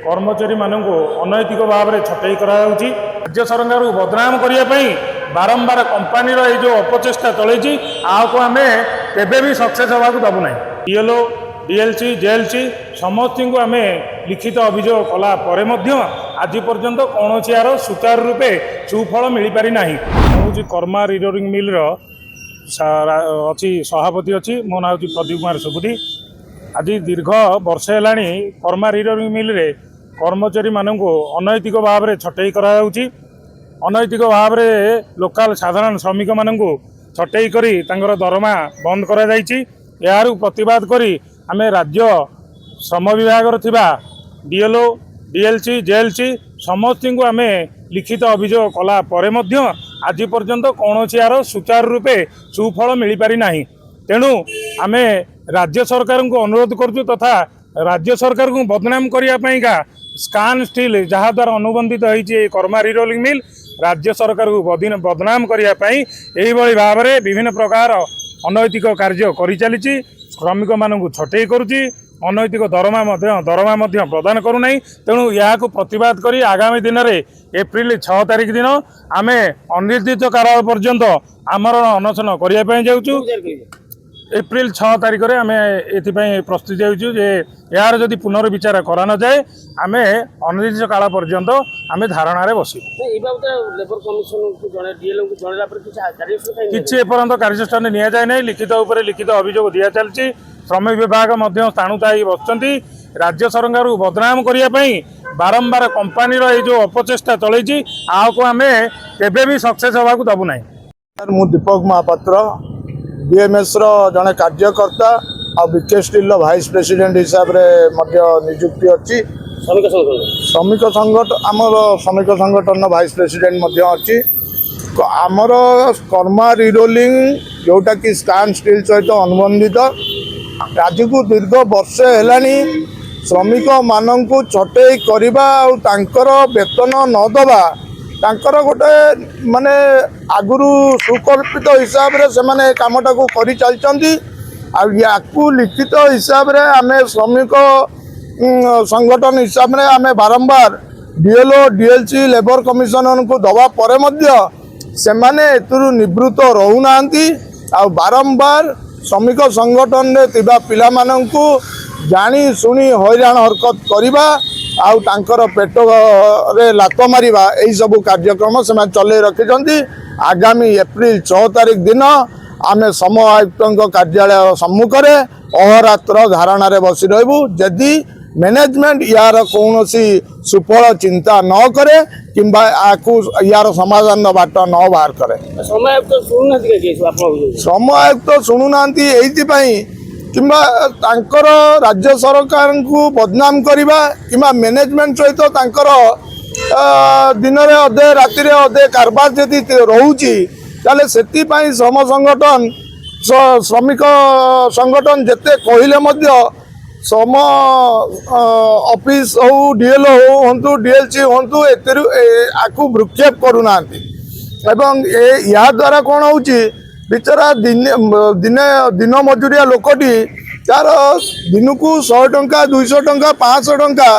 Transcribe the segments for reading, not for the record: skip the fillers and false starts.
कर्मचारी मानक अनैतिक भाव में छटई राज्य सरकार को बदनाम करने बारंबार कंपानी जो अपचेषा चलती आपको आम केवे भी सक्सेस होगा दबू ना डीएलओ डीएलसी जेएलसी समस्त को आम लिखित अभियोग कला आज पर्यंत कौन यार सुचारू रूपे सुफल मिल पारि ना हूँ कर्मा रिरोलिंग मिल अच्छी सभापति अच्छी मो ना हूँ प्रदीप कुमार सुबुद्धि आज दीर्घ वर्ष है कर्मा रिरोलिंग मिल रे कर्मचारी मानक अनैतिक भाव में छटई अनैतिक भाव में लोकल साधारण श्रमिक मानक छटई करी दरमा बंद कर प्रतिवाद करी आम राज्य श्रम विभाग डीएलओ डीएलसी जेएलसी समस्त को आम लिखित अभियोग कला आज पर्यंत कौन यार सुचारू रूपे सुफल मिल पारि ना तेणु आम राज्य सरकार को अनुरोध करूँ तथा राज्य सरकार को बदनाम करने का स्कान स्टील जहाँ द्वारा अनुबंधित होती कर्मा रिरोलिंग मिल राज्य सरकार को बदनाम करने भाव में विभिन्न प्रकार अनैतिक कार्य कर चली श्रमिक मानक छटई करुच्ची अनैतिक दरमा प्रदान करूना तेणु या प्रतिवाद करी आगामी दिन में एप्रिल 6 तारिख दिन आम अनिर्दिष्ट काल पर्यंत आमरण अनशन करने जाऊँ एप्रिल 6 तारिख में आम ए प्रस्तुत होचु यार जदि पुनर्विचार करा न जाए आम अनिर्दिष्ट काल पर्यंत आम धारणा बस किसी एपर्यंत कार्यस्थान नि जाए ना लिखित उपर लिखित अभियोग दि चलती श्रम विभाग स्थाणुता बसती राज्य सरकार को बदनाम करने बारंबार कंपानी जो अपचेषा चलती आपको आम केवे भी सक्सेस होगा दबू ना मु दीपक महापात्र बीएमएस जड़े कार्यकर्ता आ बीके स्टील भाइस प्रेसिडेंट हिसाब से नियुक्ति अच्छी श्रमिक संगठन आमर श्रमिक संगठन भाइस प्रेसिडेंट अच्छी आमर कर्मा रिरोलिंग जोटा कि स्कान स्टील सहित अनुबंधित आज को दीर्घ वर्ष है श्रमिक मानक छटई करने वेतन नदबा तांकर गोटे माने आगुरु सुकल्पित हिसाब रे से माने कामटा को करि चलचंती आ याकू लिखित हिसाब रे आमे श्रमिक संगठन हिसाब रे आमे बारंबार डीएलओ डीएलसी लेबर कमिशनर को दवा परे मध्य से माने एतुरु निवृत्त रहउनांती आ बारंबार श्रमिक संगठन रे तिबा पिला माननकू जानी सुनी हैरान हरकत करिबा आउ तांकर पेट रे लात मारिबा एई सब कार्यक्रम से चले रखिछंती आगामी एप्रिल 6 तारिख दिन आमे सम आयुक्त कार्यालय सम्मुख में अहरात्र धारणा रे बसी रहबू जदि मैनेजमेंट यार कौन सुफल चिंता न करे किंबा यार समाधान बाट न बाहर करे श्रम आयुक्त शुणुना किंबा तांकर राज्य सरकार को बदनाम करवा किंबा मैनेजमेंट सहित तांकर दिन में अधे राति अधे कारबार जदि रोची ताले सेतिपाई श्रम संगठन श्रमिक संगठन जेते कहले मध्य श्रम ऑफिस हो डीएलओ हो डीएलसी हो आकु भ्रुक्षेप करूना एवं या द्वारा कौन होची बिचारा दिन मजुरिया लोकटी तार दिन को 100 टंका 200 टंका 500 टंका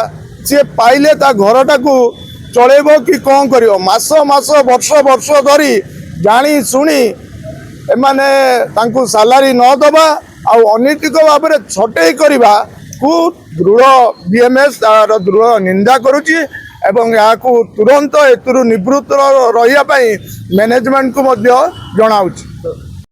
सी पाइले ता घरटा को चलेब कि कौन कर मास वर्ष वर्ष धरी जानी शुणी एमाने तांकु सालारी न दबा अनैतिक भाव में छटई करने को दृढ़ बीएमएस तार दृढ़ निंदा करुच्ची एवं या तुरंत एतुरु निवृत्त रही मैनेजमेंट को जनाऊँ।